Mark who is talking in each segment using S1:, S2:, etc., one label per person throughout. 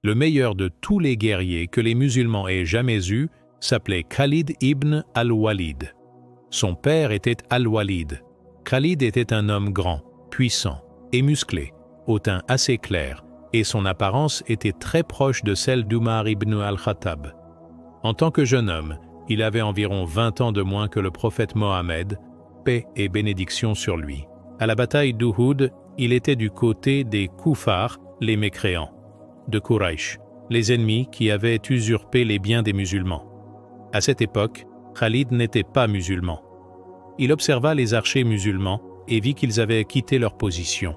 S1: Le meilleur de tous les guerriers que les musulmans aient jamais eus s'appelait Khalid ibn al-Walid. Son père était al-Walid. Khalid était un homme grand, puissant et musclé, au teint assez clair, et son apparence était très proche de celle d'Umar ibn al-Khattab. En tant que jeune homme, il avait environ 20 ans de moins que le prophète Mohammed, paix et bénédiction sur lui. À la bataille d'Uhud, il était du côté des Koufars, les mécréants, de Quraysh, les ennemis qui avaient usurpé les biens des musulmans. À cette époque, Khalid n'était pas musulman. Il observa les archers musulmans et vit qu'ils avaient quitté leur position.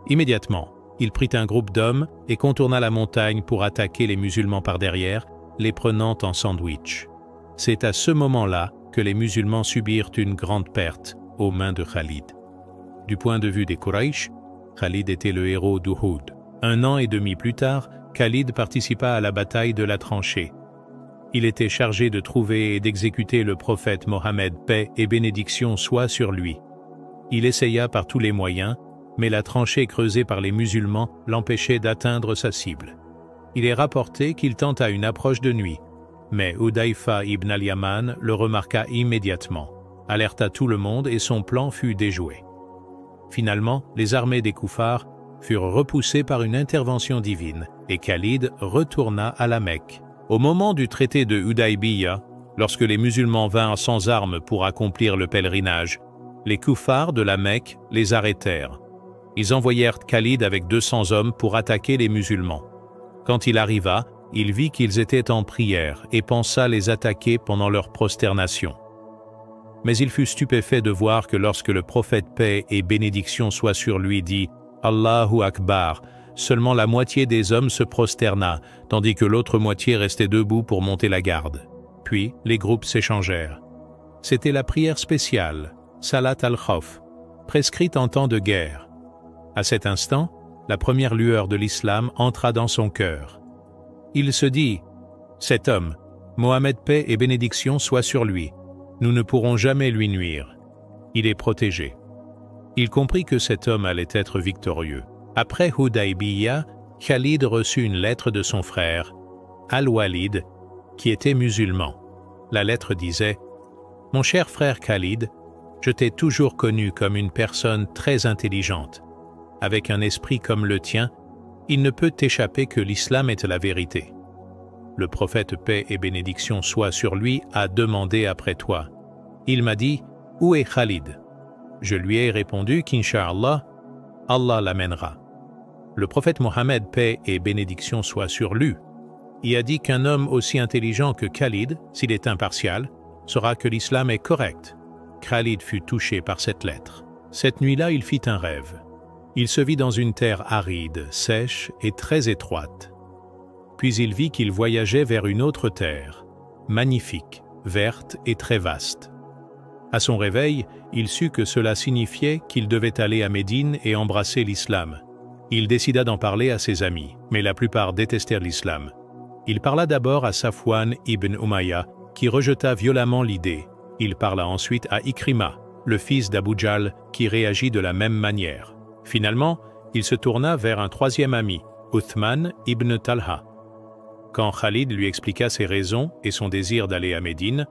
S1: Immédiatement, il prit un groupe d'hommes et contourna la montagne pour attaquer les musulmans par derrière, les prenant en sandwich. C'est à ce moment-là que les musulmans subirent une grande perte aux mains de Khalid. Du point de vue des Quraysh, Khalid était le héros d'Uhud. 1 an et demi plus tard, Khalid participa à la bataille de la tranchée. Il était chargé de trouver et d'exécuter le prophète Mohammed, paix et bénédiction soient sur lui. Il essaya par tous les moyens, mais la tranchée creusée par les musulmans l'empêchait d'atteindre sa cible. Il est rapporté qu'il tenta une approche de nuit, mais Hudayfa ibn al-Yaman le remarqua immédiatement, alerta tout le monde et son plan fut déjoué. Finalement, les armées des Koufars furent repoussées par une intervention divine et Khalid retourna à la Mecque. Au moment du traité de Hudaybiyah, lorsque les musulmans vinrent sans armes pour accomplir le pèlerinage, les Koufars de la Mecque les arrêtèrent. Ils envoyèrent Khalid avec 200 hommes pour attaquer les musulmans. Quand il arriva, il vit qu'ils étaient en prière et pensa les attaquer pendant leur prosternation. Mais il fut stupéfait de voir que lorsque le prophète paix et bénédiction soit sur lui dit « Allahu Akbar », seulement la moitié des hommes se prosterna, tandis que l'autre moitié restait debout pour monter la garde. Puis, les groupes s'échangèrent. C'était la prière spéciale, Salat al-Khawf, prescrite en temps de guerre. À cet instant, la première lueur de l'islam entra dans son cœur. Il se dit « Cet homme, Mohammed paix et bénédiction soit sur lui, nous ne pourrons jamais lui nuire. Il est protégé. » Il comprit que cet homme allait être victorieux. Après Hudaybiyah, Khalid reçut une lettre de son frère, Al-Walid, qui était musulman. La lettre disait « Mon cher frère Khalid, je t'ai toujours connu comme une personne très intelligente. Avec un esprit comme le tien, il ne peut t'échapper que l'islam est la vérité. Le prophète paix et bénédiction soit sur lui a demandé après toi. Il m'a dit « Où est Khalid ?» Je lui ai répondu qu'Inch'Allah, Allah l'amènera. Le prophète Mohammed, paix et bénédiction soit sur lui, y a dit qu'un homme aussi intelligent que Khalid, s'il est impartial, saura que l'islam est correct. Khalid fut touché par cette lettre. Cette nuit-là, il fit un rêve. Il se vit dans une terre aride, sèche et très étroite. Puis il vit qu'il voyageait vers une autre terre, magnifique, verte et très vaste. À son réveil, il sut que cela signifiait qu'il devait aller à Médine et embrasser l'islam. Il décida d'en parler à ses amis, mais la plupart détestèrent l'islam. Il parla d'abord à Safwan ibn Umayya, qui rejeta violemment l'idée. Il parla ensuite à Ikrima, le fils d'Abu Jahl, qui réagit de la même manière. Finalement, il se tourna vers un troisième ami, Uthman ibn Talha. Quand Khalid lui expliqua ses raisons et son désir d'aller à Médine,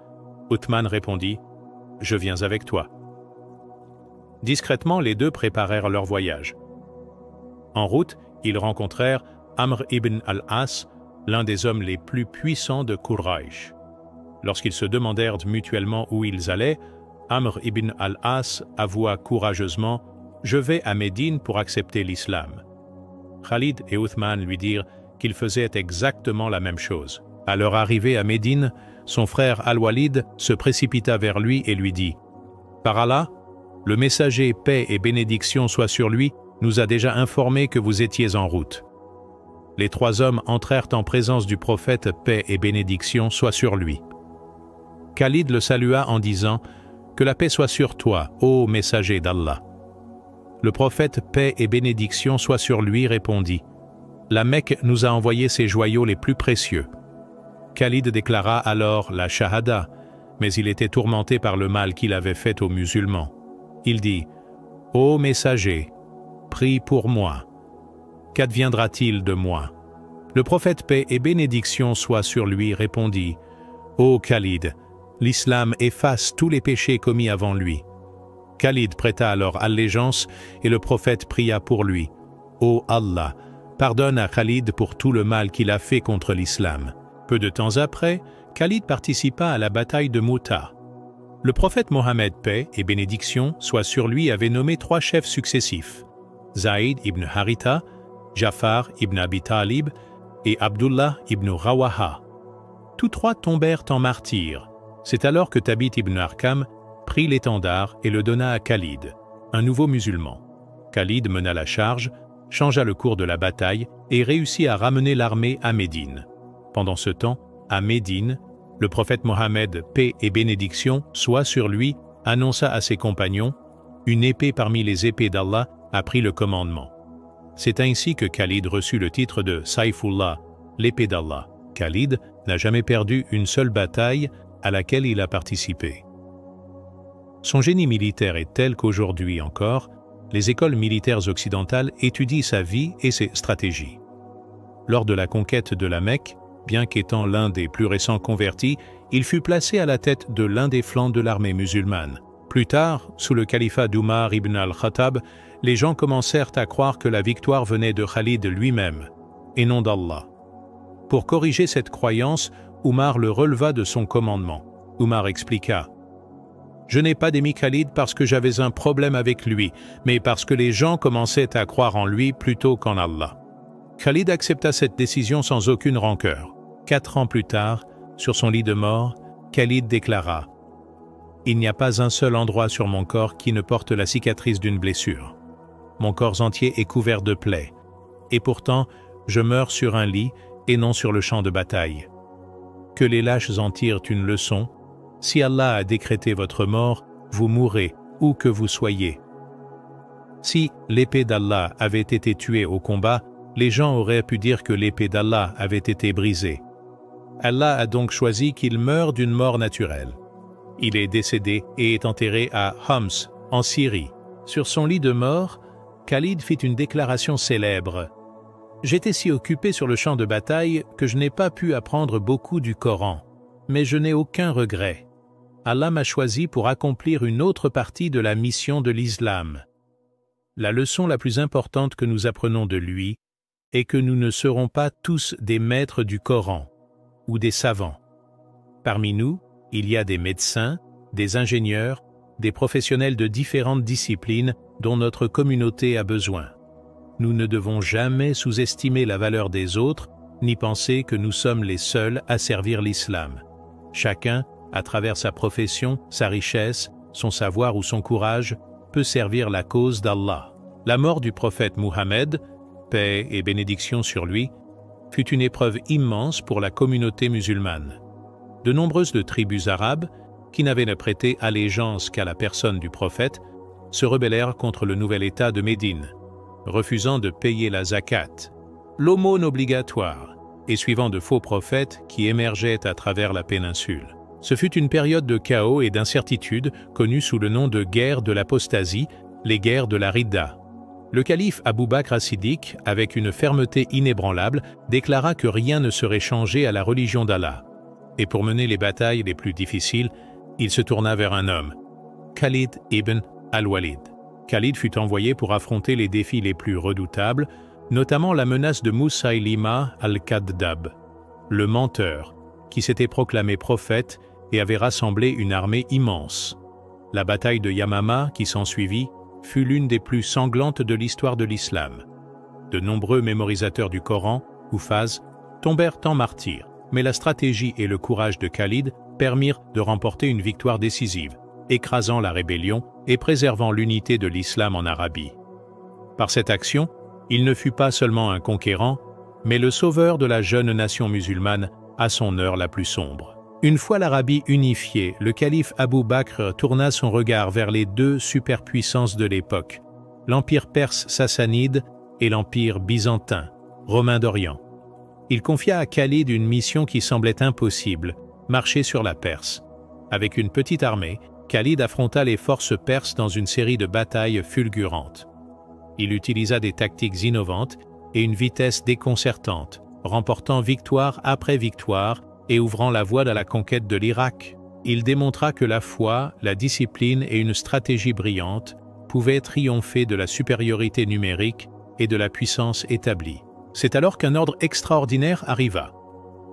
S1: Uthman répondit « Je viens avec toi ». Discrètement, les deux préparèrent leur voyage. En route, ils rencontrèrent Amr ibn al-As, l'un des hommes les plus puissants de Quraysh. Lorsqu'ils se demandèrent mutuellement où ils allaient, Amr ibn al-As avoua courageusement « Je vais à Médine pour accepter l'islam ». Khalid et Uthman lui dirent qu'ils faisaient exactement la même chose. À leur arrivée à Médine, son frère Al-Walid se précipita vers lui et lui dit « Par Allah, le messager paix et bénédiction soit sur lui, nous a déjà informé que vous étiez en route. » Les 3 hommes entrèrent en présence du prophète paix et bénédiction soit sur lui. Khalid le salua en disant « Que la paix soit sur toi, ô messager d'Allah. » Le prophète paix et bénédiction soit sur lui répondit « La Mecque nous a envoyé ses joyaux les plus précieux. » Khalid déclara alors la shahada, mais il était tourmenté par le mal qu'il avait fait aux musulmans. Il dit « Ô messager, prie pour moi. Qu'adviendra-t-il de moi ?» Le prophète paix et bénédiction soient sur lui répondit « Ô Khalid, l'islam efface tous les péchés commis avant lui. » Khalid prêta alors allégeance et le prophète pria pour lui « Ô Allah, pardonne à Khalid pour tout le mal qu'il a fait contre l'islam. » Peu de temps après, Khalid participa à la bataille de Mou'tah. Le prophète Mohammed paix et bénédiction soit sur lui avait nommé 3 chefs successifs, Zaïd ibn Haritha, Jafar ibn Abi Talib et Abdullah ibn Rawaha. Tous 3 tombèrent en martyrs. C'est alors que Thabit ibn Arqam prit l'étendard et le donna à Khalid, un nouveau musulman. Khalid mena la charge, changea le cours de la bataille et réussit à ramener l'armée à Médine. Pendant ce temps, à Médine, le prophète Mohammed, paix et bénédiction soit sur lui, annonça à ses compagnons « Une épée parmi les épées d'Allah a pris le commandement. » C'est ainsi que Khalid reçut le titre de Saïfullah, l'épée d'Allah. Khalid n'a jamais perdu une seule bataille à laquelle il a participé. Son génie militaire est tel qu'aujourd'hui encore, les écoles militaires occidentales étudient sa vie et ses stratégies. Lors de la conquête de la Mecque, bien qu'étant l'un des plus récents convertis, il fut placé à la tête de l'un des flancs de l'armée musulmane. Plus tard, sous le califat d'Umar ibn al-Khattab, les gens commencèrent à croire que la victoire venait de Khalid lui-même, et non d'Allah. Pour corriger cette croyance, Umar le releva de son commandement. Umar expliqua « Je n'ai pas démis Khalid parce que j'avais un problème avec lui, mais parce que les gens commençaient à croire en lui plutôt qu'en Allah. » Khalid accepta cette décision sans aucune rancœur. 4 ans plus tard, sur son lit de mort, Khalid déclara « Il n'y a pas un seul endroit sur mon corps qui ne porte la cicatrice d'une blessure. Mon corps entier est couvert de plaies, et pourtant je meurs sur un lit et non sur le champ de bataille. Que les lâches en tirent une leçon. Si Allah a décrété votre mort, vous mourrez, où que vous soyez. Si l'épée d'Allah avait été tuée au combat, les gens auraient pu dire que l'épée d'Allah avait été brisée. Allah a donc choisi qu'il meure d'une mort naturelle. Il est décédé et est enterré à Homs, en Syrie. Sur son lit de mort, Khalid fit une déclaration célèbre. « J'étais si occupé sur le champ de bataille que je n'ai pas pu apprendre beaucoup du Coran, mais je n'ai aucun regret. Allah m'a choisi pour accomplir une autre partie de la mission de l'islam. La leçon la plus importante que nous apprenons de lui est que nous ne serons pas tous des maîtres du Coran ou des savants. Parmi nous, il y a des médecins, des ingénieurs, des professionnels de différentes disciplines dont notre communauté a besoin. Nous ne devons jamais sous-estimer la valeur des autres, ni penser que nous sommes les seuls à servir l'islam. Chacun, à travers sa profession, sa richesse, son savoir ou son courage, peut servir la cause d'Allah. La mort du prophète Muhammad, paix et bénédiction sur lui, fut une épreuve immense pour la communauté musulmane. De nombreuses tribus arabes, qui n'avaient ne prêté allégeance qu'à la personne du prophète, se rebellèrent contre le nouvel État de Médine, refusant de payer la zakat, l'aumône obligatoire, et suivant de faux prophètes qui émergeaient à travers la péninsule. Ce fut une période de chaos et d'incertitude connue sous le nom de guerre de l'apostasie, les guerres de la Ridda. Le calife Abou Bakr as-Siddiq, avec une fermeté inébranlable, déclara que rien ne serait changé à la religion d'Allah. Et pour mener les batailles les plus difficiles, il se tourna vers un homme, Khalid ibn al-Walid. Khalid fut envoyé pour affronter les défis les plus redoutables, notamment la menace de Musaylima al-Kadhdab, le menteur, qui s'était proclamé prophète et avait rassemblé une armée immense. La bataille de Yamama, qui s'ensuivit, fut l'une des plus sanglantes de l'histoire de l'islam. De nombreux mémorisateurs du Coran, Houphaz, tombèrent en martyrs, mais la stratégie et le courage de Khalid permirent de remporter une victoire décisive, écrasant la rébellion et préservant l'unité de l'islam en Arabie. Par cette action, il ne fut pas seulement un conquérant, mais le sauveur de la jeune nation musulmane à son heure la plus sombre. Une fois l'Arabie unifiée, le calife Abou Bakr tourna son regard vers les 2 superpuissances de l'époque, l'empire perse sassanide et l'empire byzantin, romain d'Orient. Il confia à Khalid une mission qui semblait impossible, marcher sur la Perse. Avec une petite armée, Khalid affronta les forces perses dans une série de batailles fulgurantes. Il utilisa des tactiques innovantes et une vitesse déconcertante, remportant victoire après victoire et ouvrant la voie à la conquête de l'Irak. Il démontra que la foi, la discipline et une stratégie brillante pouvaient triompher de la supériorité numérique et de la puissance établie. C'est alors qu'un ordre extraordinaire arriva.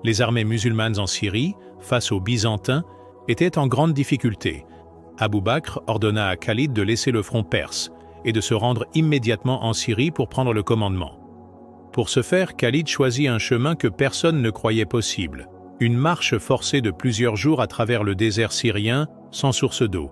S1: Les armées musulmanes en Syrie, face aux Byzantins, étaient en grande difficulté. Abu Bakr ordonna à Khalid de laisser le front perse et de se rendre immédiatement en Syrie pour prendre le commandement. Pour ce faire, Khalid choisit un chemin que personne ne croyait possible, une marche forcée de plusieurs jours à travers le désert syrien sans source d'eau.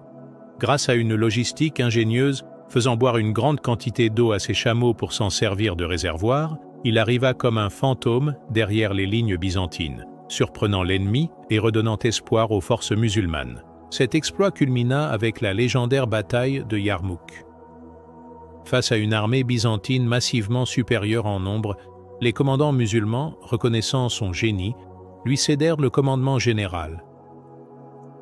S1: Grâce à une logistique ingénieuse faisant boire une grande quantité d'eau à ses chameaux pour s'en servir de réservoir, il arriva comme un fantôme derrière les lignes byzantines, surprenant l'ennemi et redonnant espoir aux forces musulmanes. Cet exploit culmina avec la légendaire bataille de Yarmouk. Face à une armée byzantine massivement supérieure en nombre, les commandants musulmans, reconnaissant son génie, lui cédèrent le commandement général.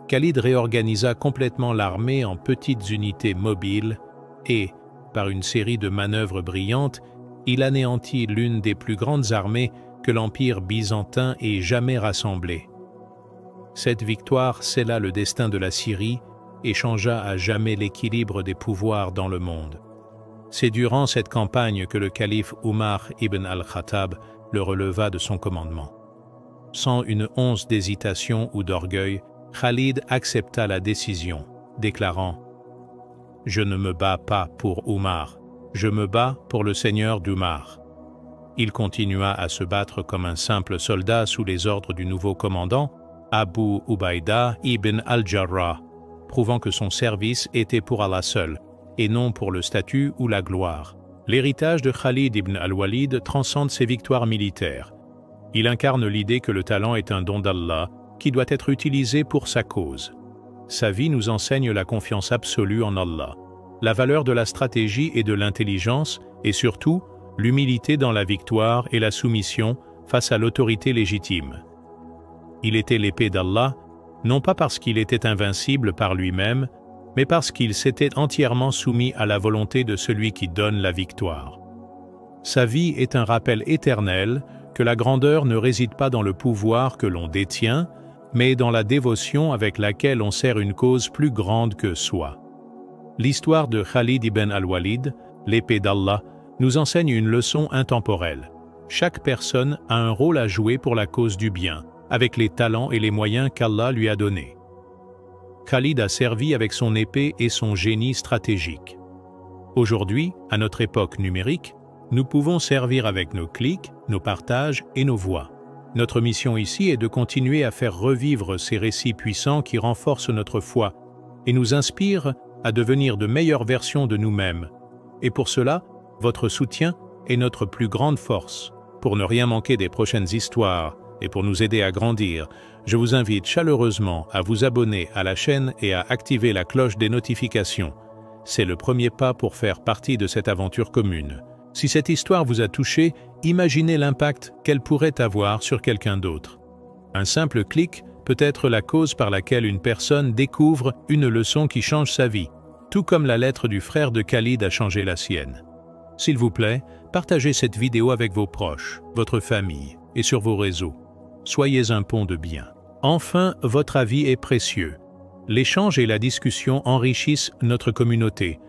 S1: Khalid réorganisa complètement l'armée en petites unités mobiles et, par une série de manœuvres brillantes, il anéantit l'une des plus grandes armées que l'Empire byzantin ait jamais rassemblée. Cette victoire scella le destin de la Syrie et changea à jamais l'équilibre des pouvoirs dans le monde. C'est durant cette campagne que le calife Omar ibn al-Khattab le releva de son commandement. Sans une once d'hésitation ou d'orgueil, Khalid accepta la décision, déclarant « Je ne me bats pas pour Omar, je me bats pour le seigneur d'Omar ». Il continua à se battre comme un simple soldat sous les ordres du nouveau commandant, Abu Ubaïda ibn al-Jarrah, prouvant que son service était pour Allah seul, et non pour le statut ou la gloire. L'héritage de Khalid ibn al-Walid transcende ses victoires militaires. Il incarne l'idée que le talent est un don d'Allah qui doit être utilisé pour sa cause. Sa vie nous enseigne la confiance absolue en Allah, la valeur de la stratégie et de l'intelligence, et surtout, l'humilité dans la victoire et la soumission face à l'autorité légitime. Il était l'épée d'Allah, non pas parce qu'il était invincible par lui-même, mais parce qu'il s'était entièrement soumis à la volonté de celui qui donne la victoire. Sa vie est un rappel éternel que la grandeur ne réside pas dans le pouvoir que l'on détient, mais dans la dévotion avec laquelle on sert une cause plus grande que soi. L'histoire de Khalid ibn al-Walid, l'épée d'Allah, nous enseigne une leçon intemporelle. Chaque personne a un rôle à jouer pour la cause du bien, avec les talents et les moyens qu'Allah lui a donnés. Khalid a servi avec son épée et son génie stratégique. Aujourd'hui, à notre époque numérique, nous pouvons servir avec nos clics, nos partages et nos voix. Notre mission ici est de continuer à faire revivre ces récits puissants qui renforcent notre foi et nous inspirent à devenir de meilleures versions de nous-mêmes. Et pour cela, votre soutien est notre plus grande force. Pour ne rien manquer des prochaines histoires et pour nous aider à grandir, je vous invite chaleureusement à vous abonner à la chaîne et à activer la cloche des notifications. C'est le premier pas pour faire partie de cette aventure commune. Si cette histoire vous a touché, imaginez l'impact qu'elle pourrait avoir sur quelqu'un d'autre. Un simple clic peut être la cause par laquelle une personne découvre une leçon qui change sa vie, tout comme la lettre du frère de Khalid a changé la sienne. S'il vous plaît, partagez cette vidéo avec vos proches, votre famille et sur vos réseaux. Soyez un pont de bien. Enfin, votre avis est précieux. L'échange et la discussion enrichissent notre communauté.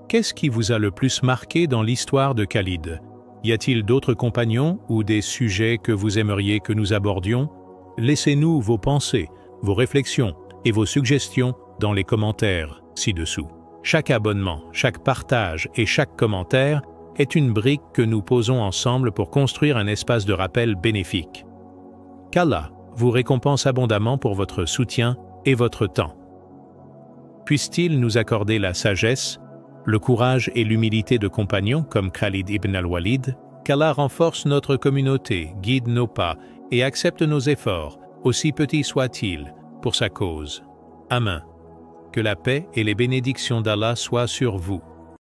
S1: Qu'est-ce qui vous a le plus marqué dans l'histoire de Khalid? Y a-t-il d'autres compagnons ou des sujets que vous aimeriez que nous abordions? Laissez-nous vos pensées, vos réflexions et vos suggestions dans les commentaires ci-dessous. Chaque abonnement, chaque partage et chaque commentaire est une brique que nous posons ensemble pour construire un espace de rappel bénéfique. Qu'Allah vous récompense abondamment pour votre soutien et votre temps. Puisse-t-il nous accorder la sagesse, le courage et l'humilité de compagnons comme Khalid ibn al-Walid, qu'Allah renforce notre communauté, guide nos pas et accepte nos efforts, aussi petits soient-ils, pour sa cause. Amen. Que la paix et les bénédictions d'Allah soient sur vous.